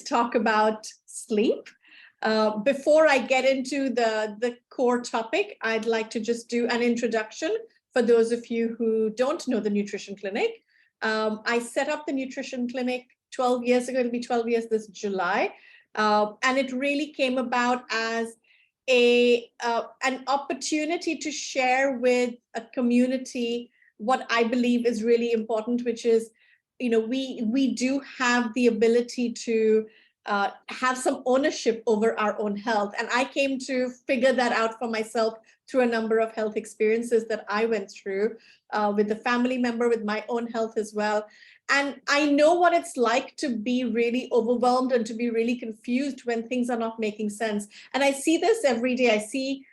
talk about sleep. Before I get into the core topic, I'd like to just do an introduction for those of you who don't know the Nutrition Clinic. I set up the Nutrition Clinic 12 years ago. It'll be 12 years this July. And it really came about as an opportunity to share with a community what I believe is really important, which is, we do have the ability to have some ownership over our own health. And I came to figure that out for myself through a number of health experiences that I went through with a family member, with my own health as well. And I know what it's like to be really overwhelmed and to be really confused when things are not making sense. And I see this every day. I see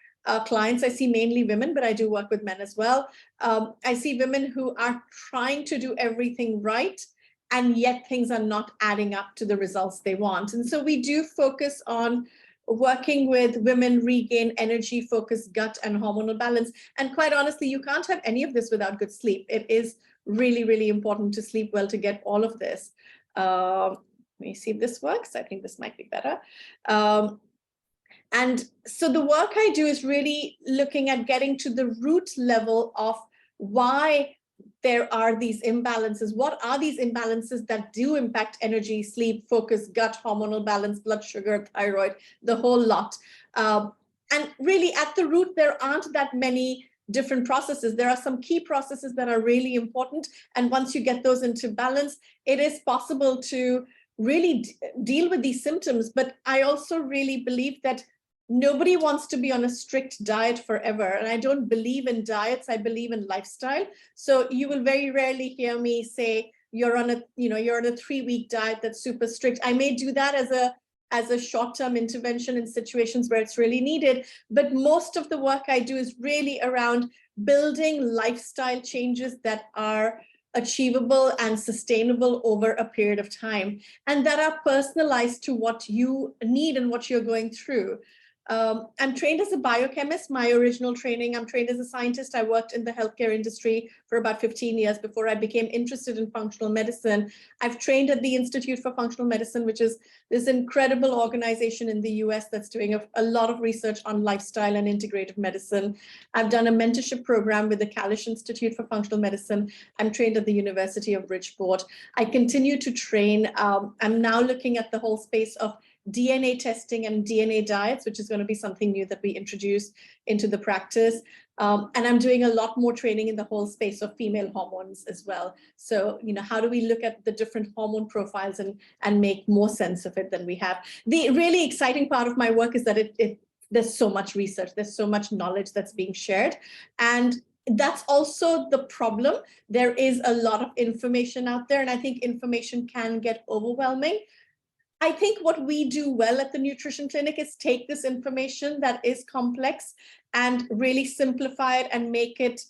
clients, I see mainly women, but I do work with men as well. I see women who are trying to do everything right, and yet things are not adding up to the results they want. And so we do focus on working with women regain energy, focus, gut, and hormonal balance. And quite honestly, you can't have any of this without good sleep. It is really, really important to sleep well to get all of this. Let me see if this works. I think this might be better. And so the work I do is really looking at getting to the root level of why there are these imbalances. What are these imbalances that do impact energy, sleep, focus, gut, hormonal balance, blood sugar, thyroid, the whole lot? And really at the root, there aren't that many different processes. There are some key processes that are really important. And once you get those into balance, it is possible to really deal with these symptoms. But I also really believe that nobody wants to be on a strict diet forever. And I don't believe in diets, I believe in lifestyle. So you will very rarely hear me say, you're on a 3-week diet that's super strict. I may do that as a short-term intervention in situations where it's really needed. But most of the work I do is really around building lifestyle changes that are achievable and sustainable over a period of time, and that are personalized to what you need and what you're going through. I'm trained as a biochemist, my original training. I'm trained as a scientist. I worked in the healthcare industry for about 15 years before I became interested in functional medicine. I've trained at the Institute for Functional Medicine, which is this incredible organization in the US that's doing a lot of research on lifestyle and integrative medicine. I've done a mentorship program with the Kalish Institute for Functional Medicine. I'm trained at the University of Bridgeport. I continue to train. I'm now looking at the whole space of DNA testing and DNA diets, which is going to be something new that we introduce into the practice. And I'm doing a lot more training in the whole space of female hormones as well. So, how do we look at the different hormone profiles and make more sense of it than we have? The really exciting part of my work is that there's so much research, there's so much knowledge that's being shared. And that's also the problem. There is a lot of information out there, and I think information can get overwhelming. I think what we do well at the Nutrition Clinic is take this information that is complex and really simplify it and make it,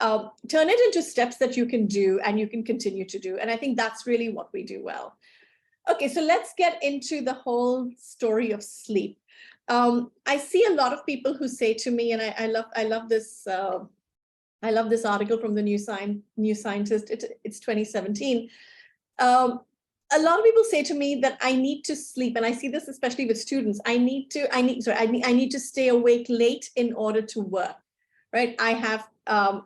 turn it into steps that you can do and you can continue to do. And I think that's really what we do well. Okay, so let's get into the whole story of sleep. I see a lot of people who say to me, and I love this article from the New Scientist. It's 2017. A lot of people say to me that I need to sleep, and I see this especially with students. I need to stay awake late in order to work, right? I have,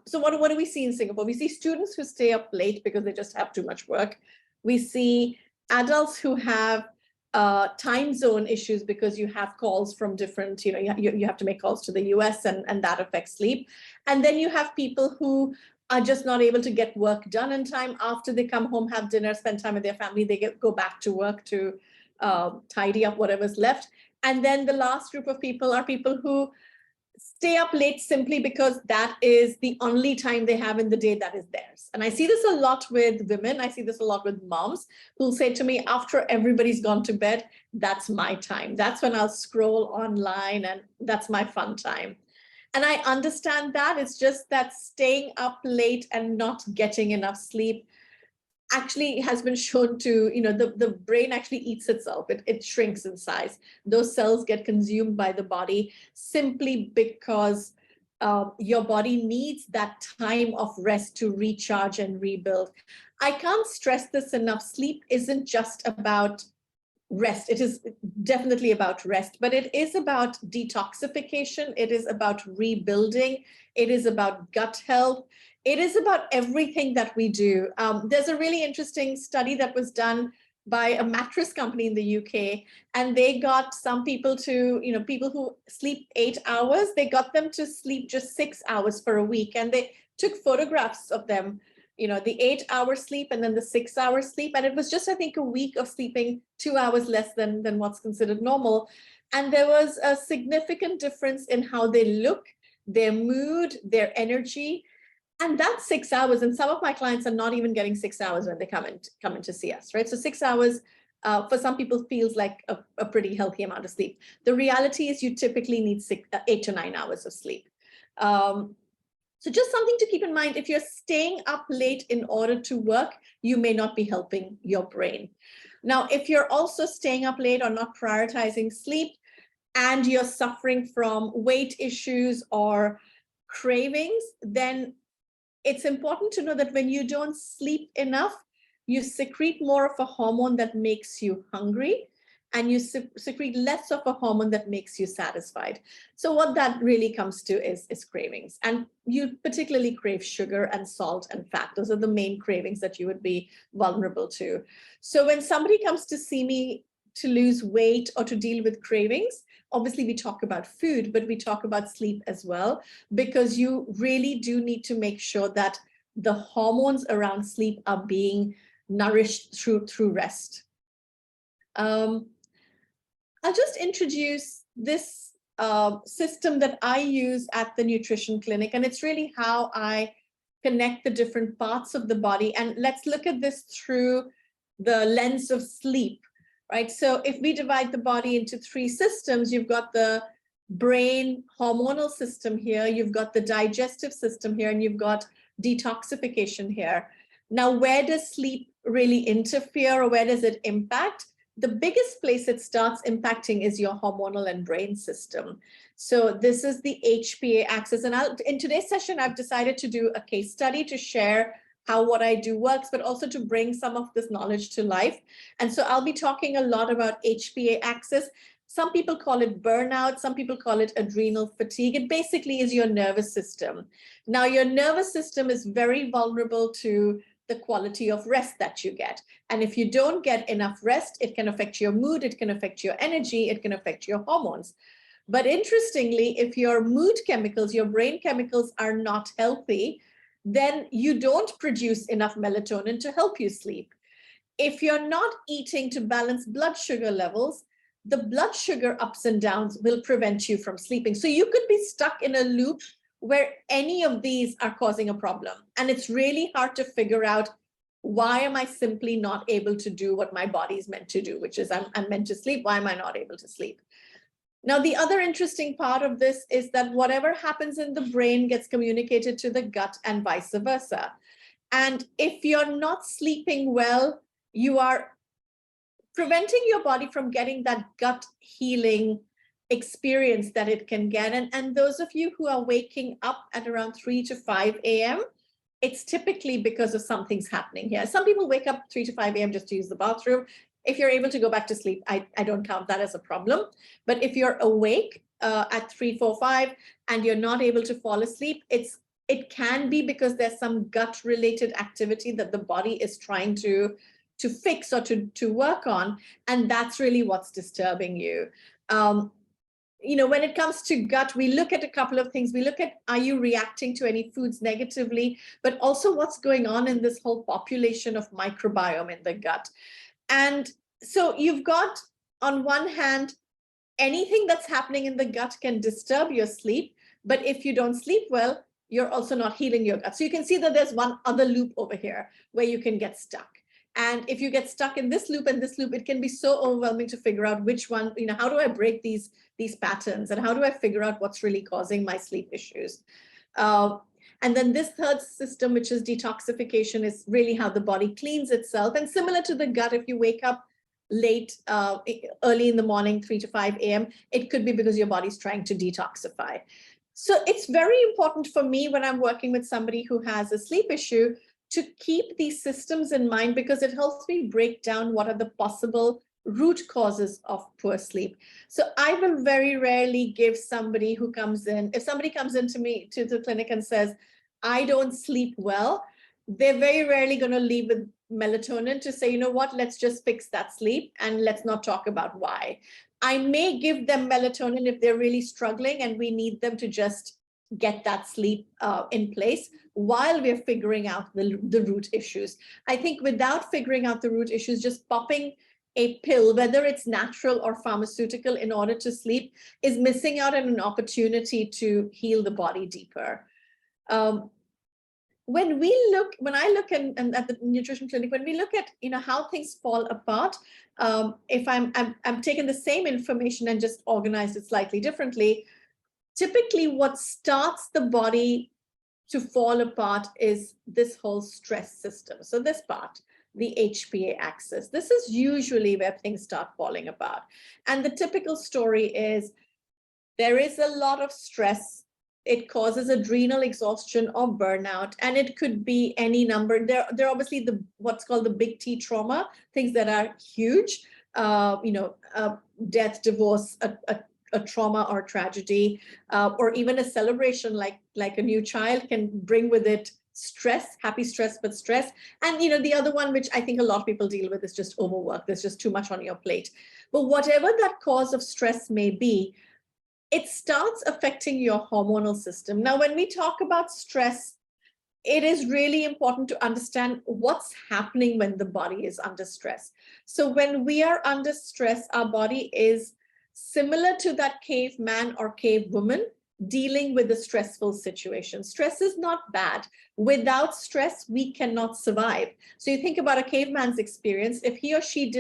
so what do we see in Singapore? We see students who stay up late because they just have too much work. We see adults who have time zone issues because you have calls from different, you have to make calls to the US and that affects sleep. And then you have people who are just not able to get work done in time. After they come home, have dinner, spend time with their family, they go back to work to tidy up whatever's left. And then the last group of people are people who stay up late simply because that is the only time they have in the day that is theirs. And I see this a lot with women. I see this a lot with moms who'll say to me, after everybody's gone to bed, that's my time. That's when I'll scroll online and that's my fun time. And I understand that. It's just that staying up late and not getting enough sleep actually has been shown to, the brain actually eats itself. It shrinks in size. Those cells get consumed by the body simply because your body needs that time of rest to recharge and rebuild. I can't stress this enough. Sleep isn't just about rest. It is definitely about rest, but it is about detoxification. It is about rebuilding. It is about gut health. It is about everything that we do. There's a really interesting study that was done by a mattress company in the UK, and they got some people to, people who sleep 8 hours, they got them to sleep just 6 hours for a week. And they took photographs of them, the 8-hour sleep and then the 6-hour sleep. And it was just, I think, a week of sleeping 2 hours less than what's considered normal. And there was a significant difference in how they look, their mood, their energy. And that's 6 hours. And some of my clients are not even getting 6 hours when they come in to see us, right? So 6 hours for some people feels like a pretty healthy amount of sleep. The reality is you typically need 8 to 9 hours of sleep. So just something to keep in mind, if you're staying up late in order to work, you may not be helping your brain. Now, if you're also staying up late or not prioritizing sleep, and you're suffering from weight issues or cravings, then it's important to know that when you don't sleep enough, you secrete more of a hormone that makes you hungry, and you secrete less of a hormone that makes you satisfied. So what that really comes to is cravings. And you particularly crave sugar and salt and fat. Those are the main cravings that you would be vulnerable to. So when somebody comes to see me to lose weight or to deal with cravings, obviously we talk about food, but we talk about sleep as well, because you really do need to make sure that the hormones around sleep are being nourished through rest. I'll just introduce this system that I use at the nutrition clinic, and it's really how I connect the different parts of the body. And let's look at this through the lens of sleep, right? So if we divide the body into 3 systems, you've got the brain hormonal system here, you've got the digestive system here, and you've got detoxification here. Now, where does sleep really interfere, or where does it impact? The biggest place it starts impacting is your hormonal and brain system. So this is the HPA axis. And in today's session, I've decided to do a case study to share how what I do works, but also to bring some of this knowledge to life. And so I'll be talking a lot about HPA axis. Some people call it burnout. Some people call it adrenal fatigue. It basically is your nervous system. Now, your nervous system is very vulnerable to the quality of rest that you get. And if you don't get enough rest, it can affect your mood, it can affect your energy, it can affect your hormones. But interestingly, if your mood chemicals, your brain chemicals are not healthy, then you don't produce enough melatonin to help you sleep. If you're not eating to balance blood sugar levels, the blood sugar ups and downs will prevent you from sleeping. So you could be stuck in a loop where any of these are causing a problem. And it's really hard to figure out, why am I simply not able to do what my body is meant to do, which is I'm meant to sleep. Why am I not able to sleep? Now, the other interesting part of this is that whatever happens in the brain gets communicated to the gut and vice versa. And if you're not sleeping well, you are preventing your body from getting that gut healing experience that it can get. And those of you who are waking up at around 3 to 5 a.m., it's typically because of something's happening here. Some people wake up 3 to 5 a.m. just to use the bathroom. If you're able to go back to sleep, I don't count that as a problem. But if you're awake at 3, 4, 5, and you're not able to fall asleep, it can be because there's some gut-related activity that the body is trying to fix or to work on, and that's really what's disturbing you. When it comes to gut, we look at a couple of things. We look at, are you reacting to any foods negatively, but also what's going on in this whole population of microbiome in the gut. And so you've got, on one hand, anything that's happening in the gut can disturb your sleep, but if you don't sleep well, you're also not healing your gut. So you can see that there's one other loop over here where you can get stuck. And if you get stuck in this loop and this loop, it can be so overwhelming to figure out which one, how do I break these patterns, and how do I figure out what's really causing my sleep issues? And then this third system, which is detoxification, is really how the body cleans itself. And similar to the gut, if you wake up late, early in the morning, 3 to 5 a.m., it could be because your body's trying to detoxify. So it's very important for me when I'm working with somebody who has a sleep issue to keep these systems in mind, because it helps me break down what are the possible root causes of poor sleep. So I will very rarely give somebody who comes in, if somebody comes into me to the clinic and says, I don't sleep well, they're very rarely going to leave with melatonin to say, you know what, let's just fix that sleep and let's not talk about why. I may give them melatonin if they're really struggling and we need them to just get that sleep in place while we're figuring out the root issues. I think without figuring out the root issues, just popping a pill, whether it's natural or pharmaceutical, in order to sleep is missing out on an opportunity to heal the body deeper. When I look at the nutrition clinic, when we look at how things fall apart, if I'm taking the same information and just organize it slightly differently, typically what starts the body to fall apart is this whole stress system. So this part, the HPA axis, this is usually where things start falling apart. And the typical story is there is a lot of stress. It causes adrenal exhaustion or burnout, and it could be any number. There are obviously what's called the big T trauma, things that are huge, death, divorce, a trauma or tragedy, or even a celebration like a new child can bring with it stress, happy stress, but stress. And the other one, which I think a lot of people deal with, is just overwork. There's just too much on your plate. But whatever that cause of stress may be, it starts affecting your hormonal system. Now, when we talk about stress, it is really important to understand what's happening when the body is under stress. So when we are under stress, our body is similar to that caveman or cavewoman dealing with a stressful situation. Stress is not bad. Without stress, we cannot survive. So you think about a caveman's experience. If he or she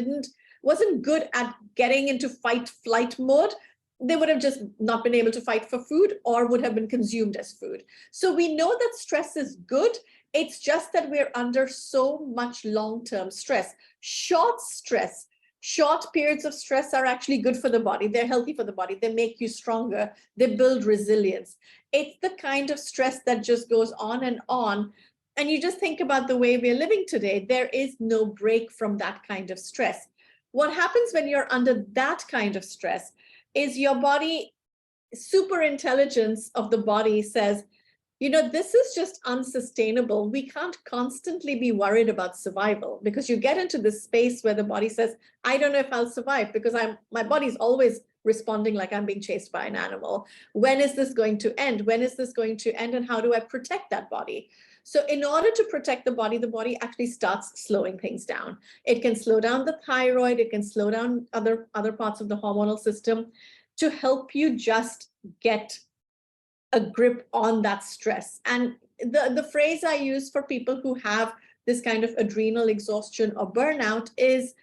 wasn't good at getting into fight-flight mode, they would have just not been able to fight for food or would have been consumed as food. So we know that stress is good. It's just that we're under so much long-term stress. Short periods of stress are actually good for the body. They're healthy for the body. They make you stronger. They build resilience. It's the kind of stress that just goes on. And you just think about the way we're living today. There is no break from that kind of stress. What happens when you're under that kind of stress is your body, super intelligence of the body says, this is just unsustainable. We can't constantly be worried about survival, because you get into this space where the body says, I don't know if I'll survive because my body's always responding like I'm being chased by an animal. When is this going to end? When is this going to end? And how do I protect that body? So in order to protect the body actually starts slowing things down. It can slow down the thyroid. It can slow down other parts of the hormonal system to help you just get a grip on that stress. And the phrase I use for people who have this kind of adrenal exhaustion or burnout is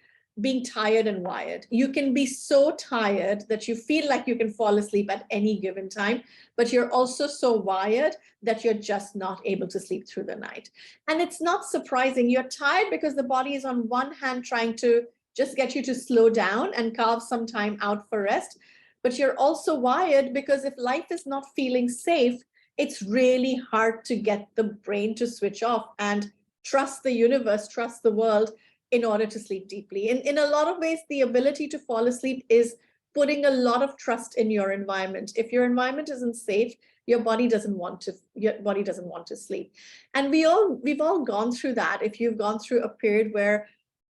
being tired and wired. You can be so tired that you feel like you can fall asleep at any given time, but you're also so wired that you're just not able to sleep through the night. And it's not surprising. You're tired because the body is on one hand trying to just get you to slow down and carve some time out for rest. But you're also wired because if life is not feeling safe, it's really hard to get the brain to switch off and trust the universe, trust the world in order to sleep deeply. In a lot of ways, the ability to fall asleep is putting a lot of trust in your environment. If your environment isn't safe, your body doesn't want to sleep. And we've all gone through that. If you've gone through a period where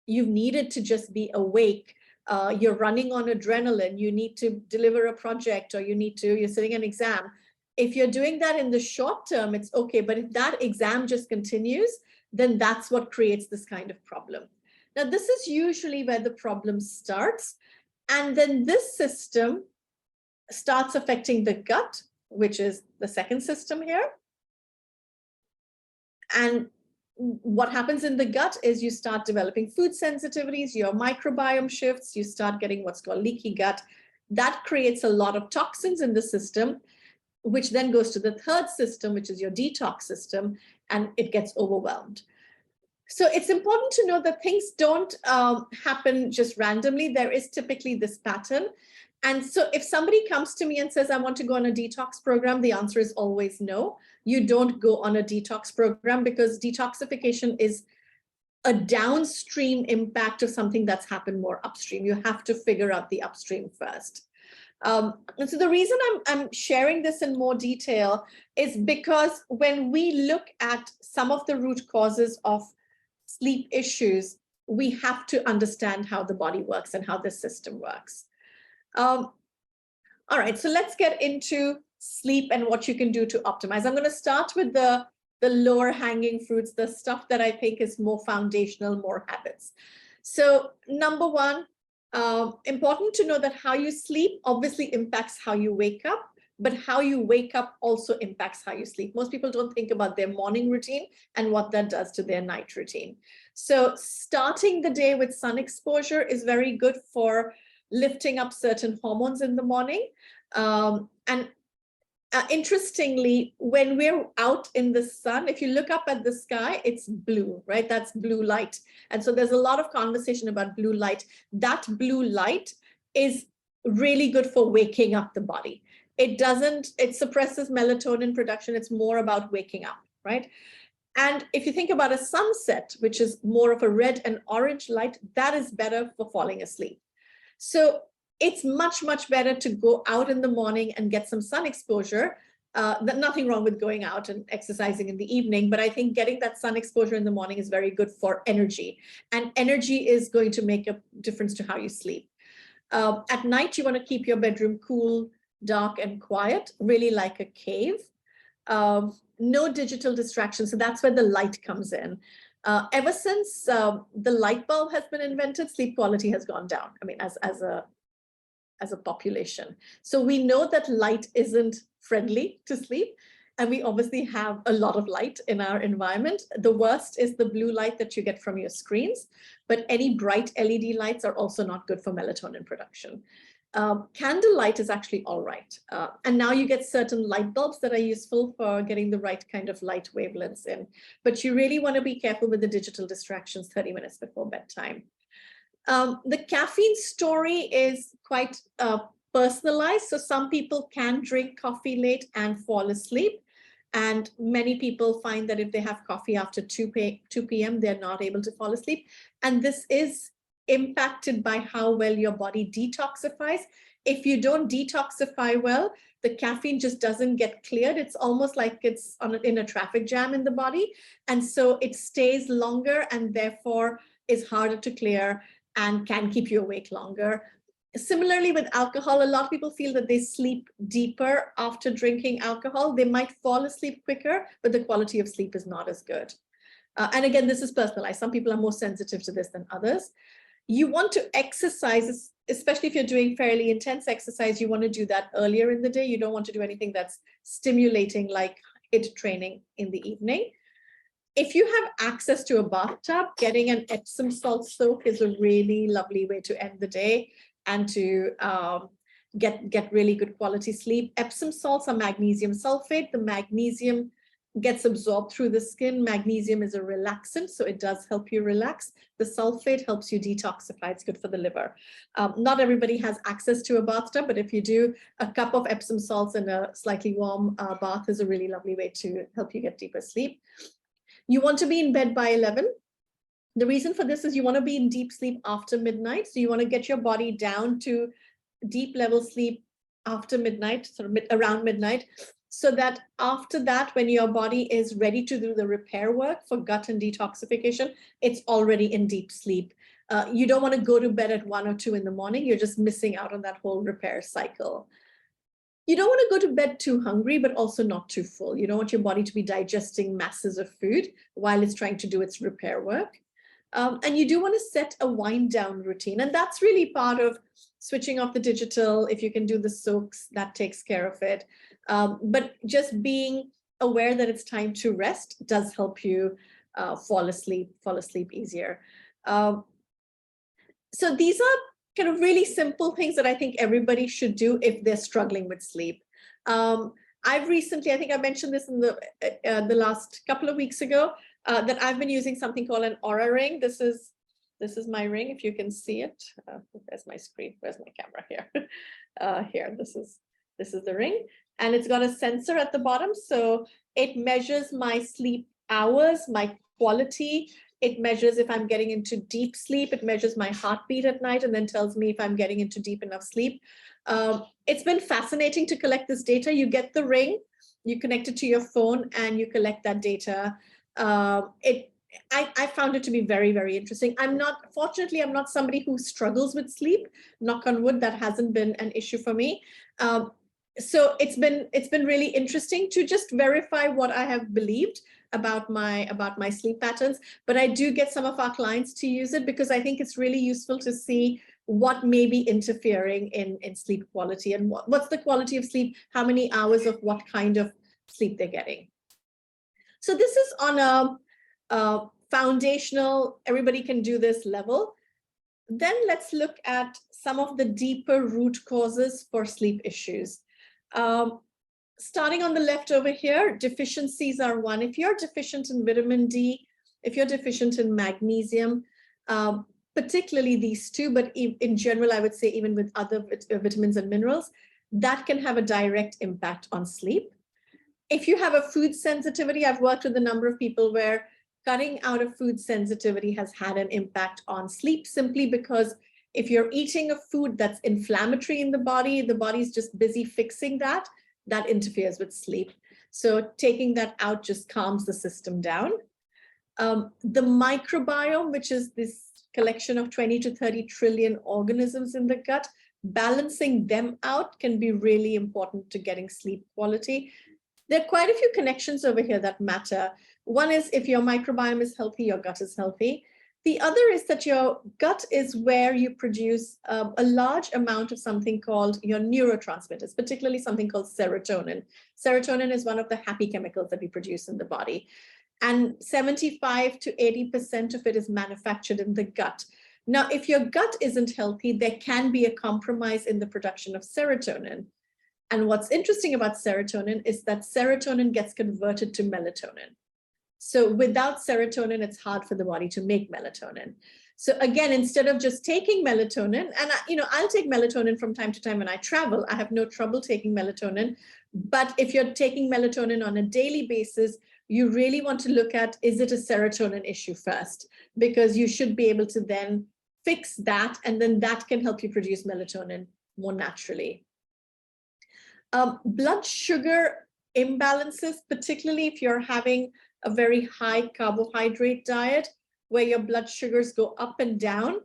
you've needed to just be awake, you're running on adrenaline, you need to deliver a project, or you're sitting an exam. If you're doing that in the short term, it's okay. But if that exam just continues, then that's what creates this kind of problem. Now, this is usually where the problem starts. And then this system starts affecting the gut, which is the second system here. And what happens in the gut is you start developing food sensitivities, your microbiome shifts, you start getting what's called leaky gut. That creates a lot of toxins in the system, which then goes to the third system, which is your detox system, and it gets overwhelmed. So it's important to know that things don't happen just randomly. There is typically this pattern. And so if somebody comes to me and says, I want to go on a detox program, the answer is always no. You don't go on a detox program, because detoxification is a downstream impact of something that's happened more upstream. You have to figure out the upstream first. And so the reason I'm sharing this in more detail is because when we look at some of the root causes of sleep issues, we have to understand how the body works and how the system works. All right, so let's get into sleep and what you can do to optimize. I'm going to start with the lower hanging fruits, the stuff that I think is more foundational, more habits. So number one, important to know that how you sleep obviously impacts how you wake up, but how you wake up also impacts how you sleep. Most people don't think about their morning routine and what that does to their night routine. So starting the day with sun exposure is very good for lifting up certain hormones in the morning. Interestingly, when we're out in the sun, if you look up at the sky, it's blue, right? That's blue light. And so there's a lot of conversation about blue light. That blue light is really good for waking up the body. It suppresses melatonin production. It's more about waking up, right? And if you think about a sunset, which is more of a red and orange light, that is better for falling asleep. So it's much, much better to go out in the morning and get some sun exposure. Nothing wrong with going out and exercising in the evening, but I think getting that sun exposure in the morning is very good for energy. And energy is going to make a difference to how you sleep. At night, you want to keep your bedroom cool, dark, and quiet, really like a cave. No digital distractions, so that's where the light comes in. Ever since the light bulb has been invented, sleep quality has gone down. I mean, as a population. So we know that light isn't friendly to sleep, and we obviously have a lot of light in our environment. The worst is the blue light that you get from your screens, but any bright LED lights are also not good for melatonin production. Candlelight is actually all right. And now you get certain light bulbs that are useful for getting the right kind of light wavelengths in. But you really want to be careful with the digital distractions 30 minutes before bedtime. The caffeine story is quite personalized. So some people can drink coffee late and fall asleep. And many people find that if they have coffee after 2 p.m., they're not able to fall asleep. And this is impacted by how well your body detoxifies. If you don't detoxify well, the caffeine just doesn't get cleared. It's almost like it's in a traffic jam in the body. And so it stays longer and therefore is harder to clear and can keep you awake longer. Similarly with alcohol, a lot of people feel that they sleep deeper after drinking alcohol. They might fall asleep quicker, but the quality of sleep is not as good. And again, this is personalized. Some people are more sensitive to this than others. You want to exercise, especially if you're doing fairly intense exercise, you want to do that earlier in the day. You don't want to do anything that's stimulating like HIIT training in the evening. If you have access to a bathtub, getting an Epsom salt soak is a really lovely way to end the day and to get really good quality sleep. Epsom salts are magnesium sulfate. The magnesium gets absorbed through the skin. Magnesium is a relaxant, so it does help you relax. The sulfate helps you detoxify. It's good for the liver. Not everybody has access to a bathtub, but if you do, a cup of Epsom salts in a slightly warm bath is a really lovely way to help you get deeper sleep. You want to be in bed by 11. The reason for this is you want to be in deep sleep after midnight. So you want to get your body down to deep level sleep after midnight, sort of around midnight, so that after that, when your body is ready to do the repair work for gut and detoxification, it's already in deep sleep. You don't want to go to bed at 1 or 2 in the morning. You're just missing out on that whole repair cycle. You don't want to go to bed too hungry, but also not too full. You don't want your body to be digesting masses of food while it's trying to do its repair work. And you do want to set a wind down routine. And that's really part of switching off the digital. If you can do the soaks, that takes care of it. But just being aware that it's time to rest does help you fall asleep easier. So these are kind of really simple things that I think everybody should do if they're struggling with sleep. I've recently, I think I mentioned this in the last couple of weeks ago, that I've been using something called an Oura ring. This is my ring, if you can see it. There's my screen. Where's my camera? Here. Here, this is the ring. And it's got a sensor at the bottom. So it measures my sleep hours, my quality, It measures if I'm getting into deep sleep. It measures my heartbeat at night and then tells me if I'm getting into deep enough sleep. It's been fascinating to collect this data. You get the ring, you connect it to your phone, and you collect that data. I found it to be very, very interesting. Fortunately, I'm not somebody who struggles with sleep. Knock on wood, that hasn't been an issue for me. So it's been really interesting to just verify what I have believed about my sleep patterns. But I do get some of our clients to use it because I think it's really useful to see what may be interfering in sleep quality and what's the quality of sleep, how many hours of what kind of sleep they're getting. So this is on a foundational, everybody can do this level. Then let's look at some of the deeper root causes for sleep issues. Starting on the left over here, deficiencies are one. If you're deficient in vitamin D, if you're deficient in magnesium, particularly these two, but in general, I would say even with other vitamins and minerals, that can have a direct impact on sleep. If you have a food sensitivity, I've worked with a number of people where cutting out of food sensitivity has had an impact on sleep, simply because if you're eating a food that's inflammatory in the body's just busy fixing that interferes with sleep. So taking that out just calms the system down. The microbiome, which is this collection of 20 to 30 trillion organisms in the gut, balancing them out can be really important to getting sleep quality. There are quite a few connections over here that matter. One is if your microbiome is healthy, your gut is healthy. The other is that your gut is where you produce a large amount of something called your neurotransmitters, particularly something called serotonin. Serotonin is one of the happy chemicals that we produce in the body. And 75 to 80% of it is manufactured in the gut. Now, if your gut isn't healthy, there can be a compromise in the production of serotonin. And what's interesting about serotonin is that serotonin gets converted to melatonin. So without serotonin, it's hard for the body to make melatonin. So again, instead of just taking melatonin, and I'll take melatonin from time to time when I travel. I have no trouble taking melatonin. But if you're taking melatonin on a daily basis, you really want to look at, is it a serotonin issue first? Because you should be able to then fix that, and then that can help you produce melatonin more naturally. Blood sugar imbalances, particularly if you're having a very high carbohydrate diet where your blood sugars go up and down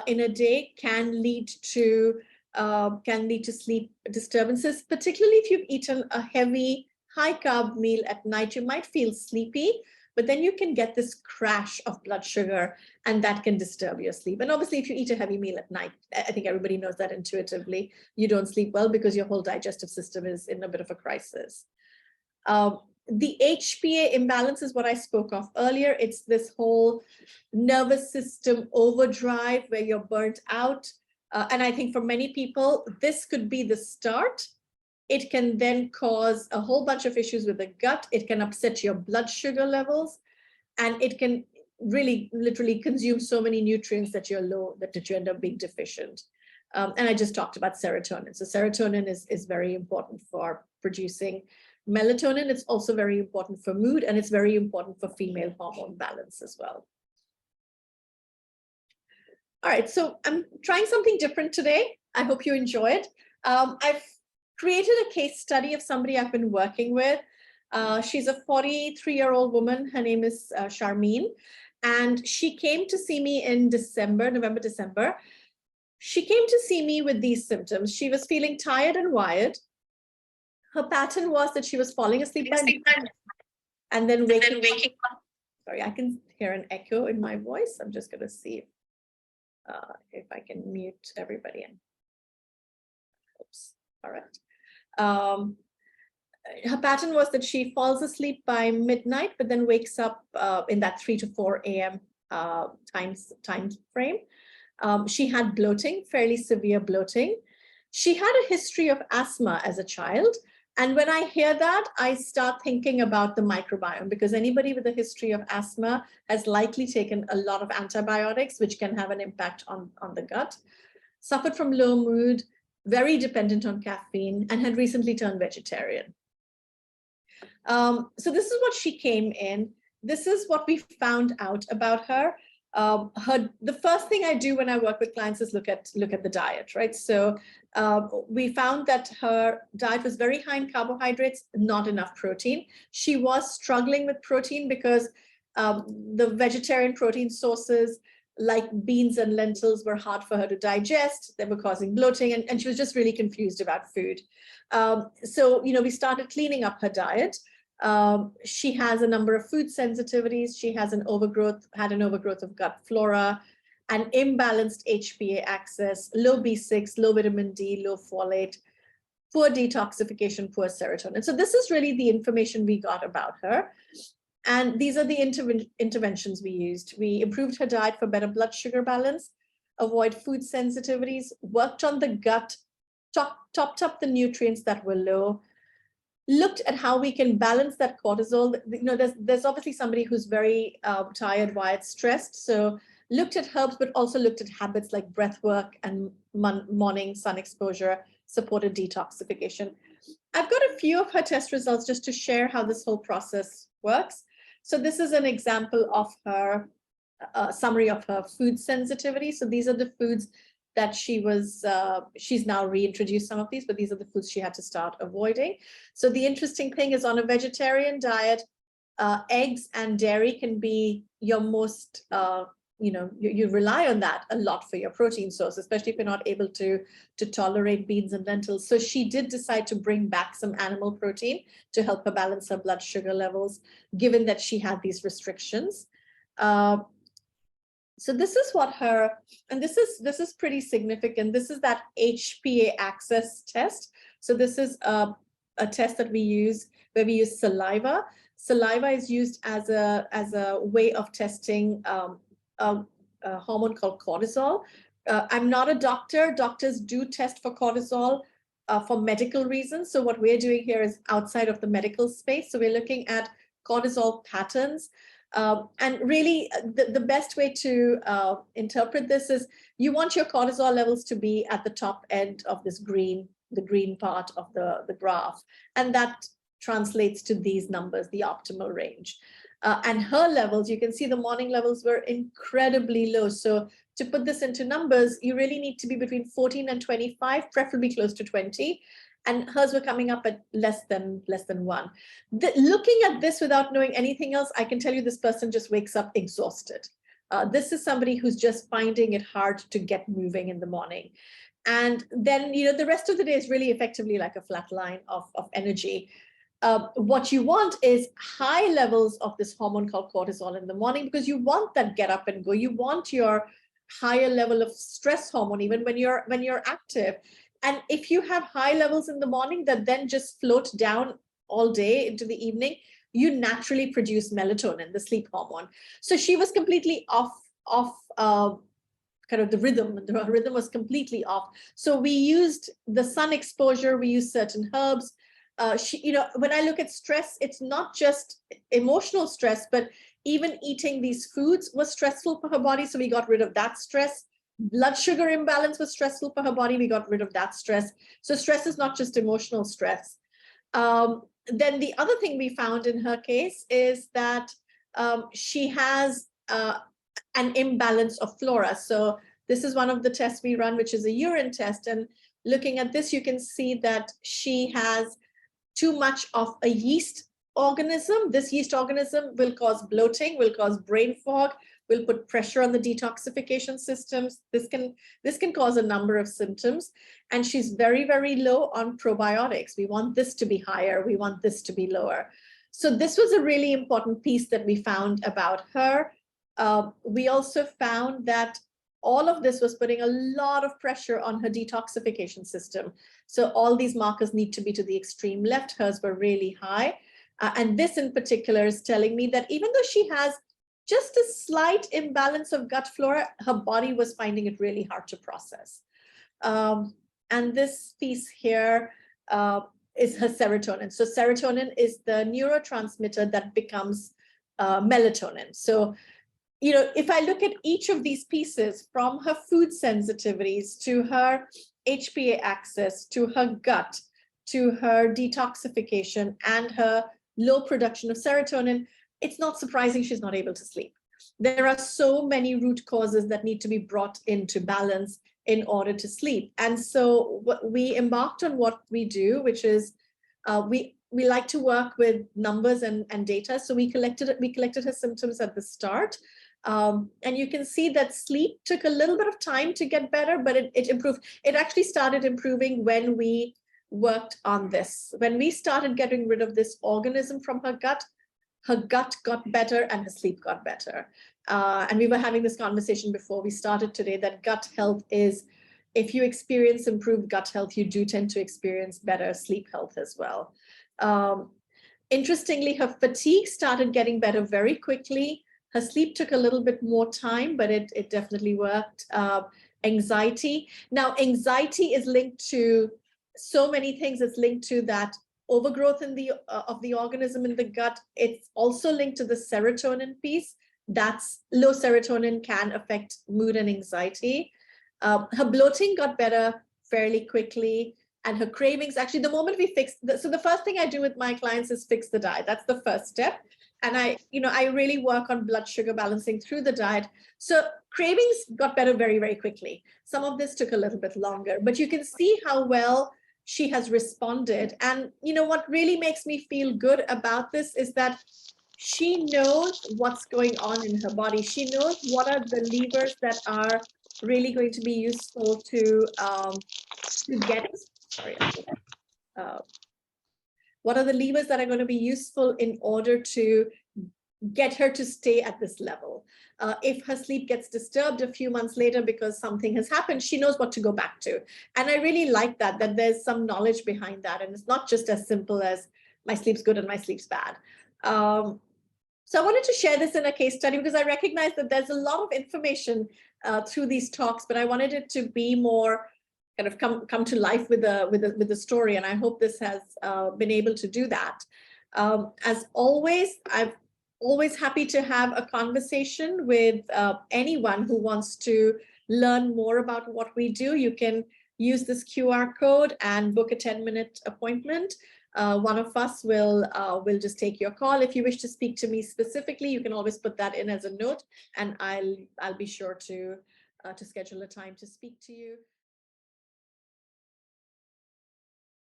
in a day, can lead to sleep disturbances, particularly if you've eaten a heavy high carb meal at night. You might feel sleepy, but then you can get this crash of blood sugar and that can disturb your sleep. And obviously if you eat a heavy meal at night, I think everybody knows that intuitively, you don't sleep well because your whole digestive system is in a bit of a crisis. The HPA imbalance is what I spoke of earlier. It's this whole nervous system overdrive where you're burnt out. And I think for many people, this could be the start. It can then cause a whole bunch of issues with the gut. It can upset your blood sugar levels, and it can really literally consume so many nutrients that you're low, that you end up being deficient. And I just talked about serotonin. So serotonin is very important for producing melatonin. It's also very important for mood, and it's very important for female hormone balance as well. All right, so I'm trying something different today. I hope you enjoy it. I've created a case study of somebody I've been working with. She's a 43-year-old woman. Her name is Charmine, and she came to see me in November, December. She came to see me with these symptoms. She was feeling tired and wired. Her pattern was that she was falling asleep and then waking up. Sorry, I can hear an echo in my voice. I'm just going to see if I can mute everybody in. Oops. All right. Her pattern was that she falls asleep by midnight, but then wakes up in that 3 to 4 a.m. time frame. She had bloating, fairly severe bloating. She had a history of asthma as a child. And when I hear that, I start thinking about the microbiome, because anybody with a history of asthma has likely taken a lot of antibiotics, which can have an impact on the gut. Suffered from low mood, very dependent on caffeine, and had recently turned vegetarian. So this is what she came in. this is what we found out about her. The first thing I do when I work with clients is look at the diet, right? So we found that her diet was very high in carbohydrates, not enough protein. She was struggling with protein because the vegetarian protein sources like beans and lentils were hard for her to digest. They were causing bloating, and she was just really confused about food. So, we started cleaning up her diet. She has a number of food sensitivities. She has had an overgrowth of gut flora, an imbalanced HPA axis, low B6, low vitamin D, low folate, poor detoxification, poor serotonin. So this is really the information we got about her. And these are the interventions we used. We improved her diet for better blood sugar balance, avoid food sensitivities, worked on the gut, topped up the nutrients that were low, looked at how we can balance that cortisol. There's obviously somebody who's very tired, wired, stressed. So looked at herbs, but also looked at habits like breath work and morning sun exposure, supported detoxification. I've got a few of her test results just to share how this whole process works. So this is an example of her summary of her food sensitivity. So these are the foods that she's now reintroduced some of these, but these are the foods she had to start avoiding. So the interesting thing is, on a vegetarian diet, eggs and dairy can be your most, you rely on that a lot for your protein source, especially if you're not able to tolerate beans and lentils. So she did decide to bring back some animal protein to help her balance her blood sugar levels, given that she had these restrictions. So this is what and this is pretty significant. This is that HPA axis test. So this is a test that we use where we use saliva. Saliva is used as a way of testing a hormone called cortisol. I'm not a doctor. Doctors do test for cortisol for medical reasons. So what we're doing here is outside of the medical space. So we're looking at cortisol patterns. And really, the best way to interpret this is you want your cortisol levels to be at the top end of this the green part of the graph. And that translates to these numbers, the optimal range. And her levels, you can see the morning levels were incredibly low. So to put this into numbers, you really need to be between 14 and 25, preferably close to 20. And hers were coming up at less than 1. Looking at this without knowing anything else, I can tell you this person just wakes up exhausted. This is somebody who's just finding it hard to get moving in the morning. And then, the rest of the day is really effectively like a flat line of energy. What you want is high levels of this hormone called cortisol in the morning, because you want that get up and go. You want your higher level of stress hormone even when you're active. And if you have high levels in the morning that then just float down all day into the evening, you naturally produce melatonin, the sleep hormone. So she was completely off kind of the rhythm. The rhythm was completely off. So we used the sun exposure. We used certain herbs. When I look at stress, it's not just emotional stress, but even eating these foods was stressful for her body. So we got rid of that stress. Blood sugar imbalance was stressful for her body. We got rid of that stress. So stress is not just emotional stress. Then the other thing we found in her case is that she has an imbalance of flora. So this is one of the tests we run, which is a urine test. And looking at this, you can see that she has too much of a yeast organism. This yeast organism will cause bloating, will cause brain fog, will put pressure on the detoxification systems. This can cause a number of symptoms. And she's very, very low on probiotics. We want this to be higher. We want this to be lower. So this was a really important piece that we found about her. We also found that all of this was putting a lot of pressure on her detoxification system. So all these markers need to be to the extreme left. Hers were really high. And this in particular is telling me that even though she has just a slight imbalance of gut flora, her body was finding it really hard to process. And this piece here is her serotonin. So serotonin is the neurotransmitter that becomes melatonin. So, if I look at each of these pieces, from her food sensitivities to her HPA axis, to her gut, to her detoxification and her low production of serotonin, it's not surprising she's not able to sleep. There are so many root causes that need to be brought into balance in order to sleep. And so we embarked on what we do, which is we like to work with numbers and data. So we collected her symptoms at the start. And you can see that sleep took a little bit of time to get better, but it improved. It actually started improving when we worked on this. When we started getting rid of this organism from her gut got better and her sleep got better. And we were having this conversation before we started today that gut health is, if you experience improved gut health, you do tend to experience better sleep health as well. Interestingly, her fatigue started getting better very quickly. Her sleep took a little bit more time, but it definitely worked. Anxiety. Now, anxiety is linked to so many things. It's linked to that overgrowth in the of the organism in the gut. It's also linked to the serotonin piece. That's low serotonin can affect mood and anxiety. Her bloating got better fairly quickly, and her cravings, actually, the moment we fixed, so the first thing I do with my clients is fix the diet. That's the first step. And I really work on blood sugar balancing through the diet. So cravings got better very, very quickly. Some of this took a little bit longer, but you can see how well she has responded. And what really makes me feel good about this is that she knows what's going on in her body. She knows what are the levers that are really going to be useful to get, sorry, what are the levers that are going to be useful in order to get her to stay at this level. If her sleep gets disturbed a few months later because something has happened, she knows what to go back to. And I really like that there's some knowledge behind that. And it's not just as simple as my sleep's good and my sleep's bad. So I wanted to share this in a case study because I recognize that there's a lot of information through these talks, but I wanted it to be more kind of come to life with the story. And I hope this has been able to do that. As always, I'm always happy to have a conversation with anyone who wants to learn more about what we do. You can use this QR code and book a 10-minute appointment. One of us will just take your call. If you wish to speak to me specifically, you can always put that in as a note, and I'll be sure to schedule a time to speak to you.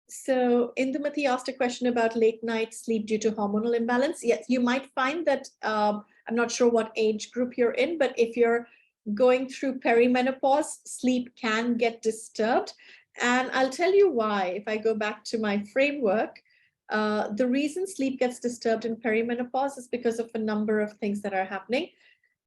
So Indumati asked a question about late night sleep due to hormonal imbalance. Yes, you might find that, I'm not sure what age group you're in, but if you're going through perimenopause, sleep can get disturbed. And I'll tell you why. If I go back to my framework, the reason sleep gets disturbed in perimenopause is because of a number of things that are happening.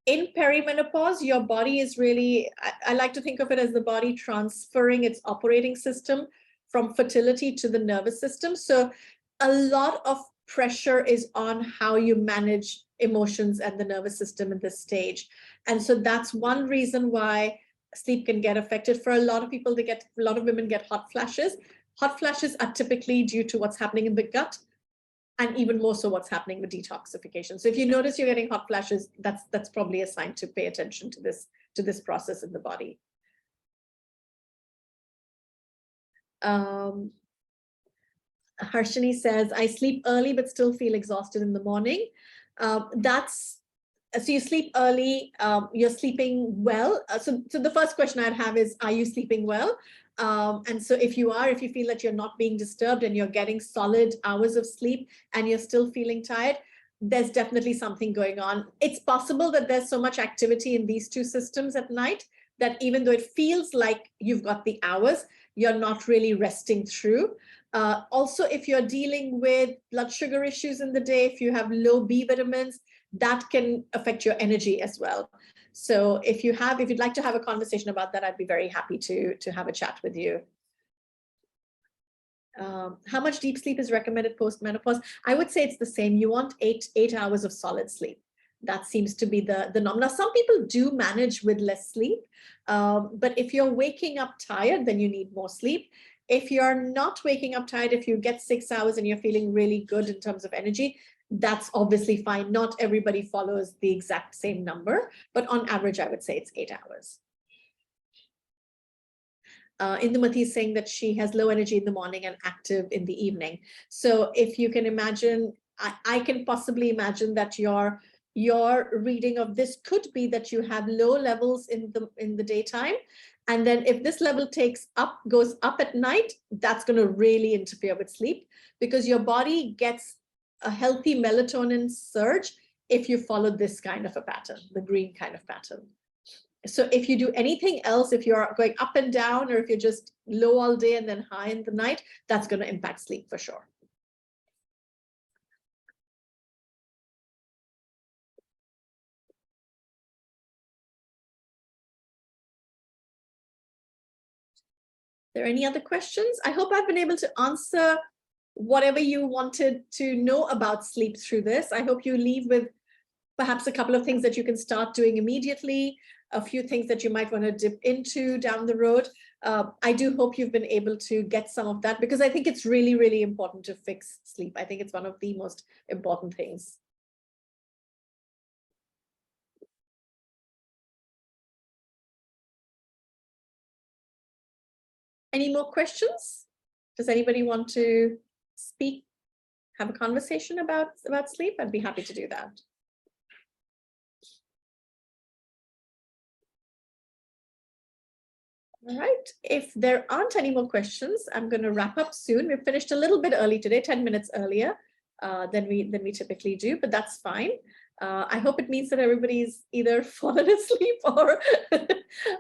In perimenopause, your body is really, I like to think of it as the body transferring its operating system from fertility to the nervous system. So a lot of pressure is on how you manage emotions and the nervous system at this stage. And so that's one reason why sleep can get affected. For a lot of people, a lot of women get hot flashes. Hot flashes are typically due to what's happening in the gut, and even more so what's happening with detoxification. So if you notice you're getting hot flashes, that's probably a sign to pay attention to this process in the body. Harshini says, I sleep early but still feel exhausted in the morning. So you sleep early, you're sleeping well. So the first question I'd have is, are you sleeping well? And so if you feel that you're not being disturbed and you're getting solid hours of sleep and you're still feeling tired, there's definitely something going on. It's possible that there's so much activity in these two systems at night that even though it feels like you've got the hours, you're not really resting through. Also, if you're dealing with blood sugar issues in the day, if you have low B vitamins, that can affect your energy as well. So if you'd like to have a conversation about that, I'd be very happy to have a chat with you. How much deep sleep is recommended post-menopause? I would say it's the same. You want 8 hours of solid sleep. That seems to be the norm. Now, some people do manage with less sleep, but if you're waking up tired, then you need more sleep. If you're not waking up tired, if you get 6 hours and you're feeling really good in terms of energy, that's obviously fine. Not everybody follows the exact same number, but on average, I would say it's 8 hours. Indumati is saying that she has low energy in the morning and active in the evening. So if you can imagine, I can possibly imagine that your reading of this could be that you have low levels in the daytime. And then if this level goes up at night, that's going to really interfere with sleep, because your body gets a healthy melatonin surge if you follow this kind of a pattern, the green kind of pattern. So if you do anything else, if you're going up and down, or if you're just low all day and then high in the night, that's going to impact sleep for sure. Are there any other questions? I hope I've been able to answer whatever you wanted to know about sleep through this. I hope you leave with perhaps a couple of things that you can start doing immediately, a few things that you might want to dip into down the road. I do hope you've been able to get some of that, because I think it's really, really important to fix sleep. I think it's one of the most important things. Any more questions? Does anybody want to speak, have a conversation about sleep? I'd be happy to do that. All right, if there aren't any more questions, I'm going to wrap up soon. We finished a little bit early today, 10 minutes earlier than we typically do, but that's fine. I hope it means that everybody's either fallen asleep or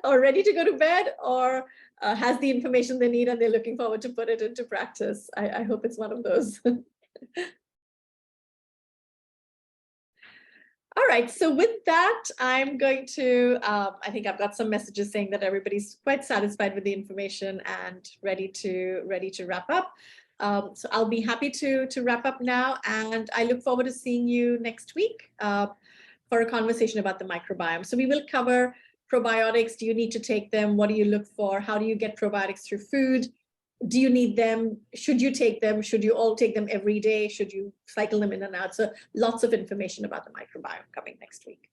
or ready to go to bed, or has the information they need and they're looking forward to put it into practice. I hope it's one of those. All right, so with that, I'm going to, I think I've got some messages saying that everybody's quite satisfied with the information and ready to wrap up. So I'll be happy to wrap up now, and I look forward to seeing you next week for a conversation about the microbiome. So we will cover probiotics. Do you need to take them? What do you look for? How do you get probiotics through food? Do you need them? Should you take them? Should you all take them every day? Should you cycle them in and out? So lots of information about the microbiome coming next week.